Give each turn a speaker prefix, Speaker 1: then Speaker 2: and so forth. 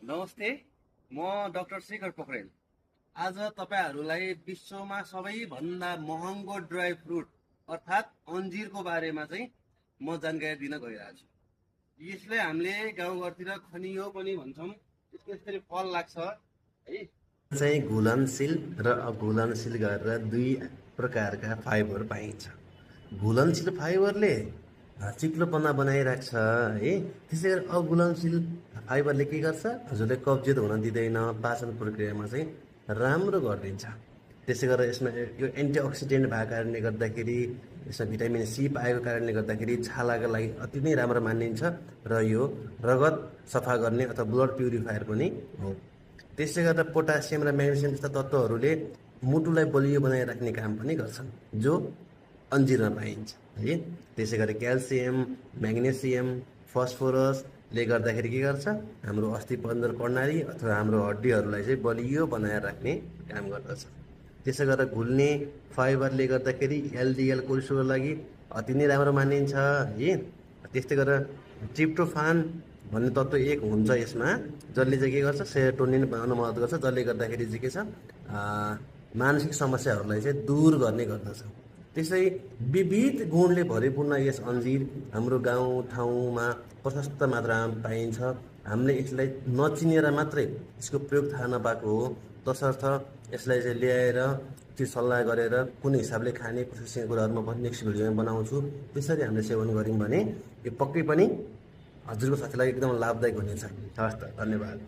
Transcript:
Speaker 1: नमस्ते, म डाक्टर शेखर पोखरेल। आज तपाईँहरूलाई विश्वमा सबैभन्दा महँगो ड्राई फ्रुट अर्थात् अन्जिरको बारेमा चाहिँ म जानकारी दिन गइरहेको छु। यसलाई हामीले गाउँघरतिर खनियो पनि भन्छौँ। यसको यसरी फल लाग्छ है।
Speaker 2: चाहिँ घुलनशील र अघुलनशील गरेर दुई प्रकारका फाइबर पाइन्छ। घुलनशील फाइबरले चिप्लोपना बनाइराख्छ है। त्यसै गरी अघुलनशील फाइबरले के गर्छ? हजुरले कब्जियत हुन दिँदैन, पाचन प्रक्रियामा चाहिँ राम्रो गरिदिन्छ। त्यसै गरेर यसमा यो एन्टिअक्सिडेन्ट भएको कारणले गर्दाखेरि, यसमा भिटामिन सी पाएको कारणले गर्दाखेरि छालाको लागि अति नै राम्रो मानिन्छ र यो रगत सफा गर्ने अथवा ब्लड प्युरिफायर पनि हो। त्यसै गरेर पोटासियम र म्याग्नेसियम जस्ता तत्त्वहरूले मुटुलाई बलियो बनाइराख्ने काम पनि गर्छन्, जो अन्जिरमा पाइन्छ है। त्यसै गरी क्याल्सियम, म्याग्नेसियम, फस्फोरसले गर्दाखेरि के गर्छ? हाम्रो अस्थिपञ्जर प्रणाली अथवा हाम्रो हड्डीहरूलाई चाहिँ बलियो बनाएर राख्ने काम गर्दछ। त्यसै गरेर घुल्ने फाइबरले गर्दाखेरि एलडिएल कोलेस्ट्रोलको लागि अति नै राम्रो मानिन्छ है। त्यस्तै गरेर ट्रिप्टोफान भन्ने तत्त्व एक हुन्छ यसमा, जसले चाहिँ के गर्छ? सेरोटोनिन बनाउन मद्दत गर्छ, जसले गर्दाखेरि चाहिँ के छ? मानसिक समस्याहरूलाई चाहिँ दूर गर्ने गर्दछ। त्यसै विविध गुणले भरिपूर्ण यस अन्जिर हाम्रो गाउँठाउँमा प्रशस्त मात्रामा पाइन्छ। हामीले यसलाई नचिनेर मात्रै यसको प्रयोग थाहा नपाएको हो। तसर्थ यसलाई चाहिँ ल्याएर त्यो सल्लाह गरेर कुन हिसाबले खाने प्रोसेसिङ कुराहरू म पनि नेक्स्ट भिडियोमा बनाउँछु। त्यसरी हामीले सेवन गऱ्यौँ भने यो पक्कै पनि हजुरको साथीलाई एकदम लाभदायक हुनेछ। हवस् त, धन्यवाद।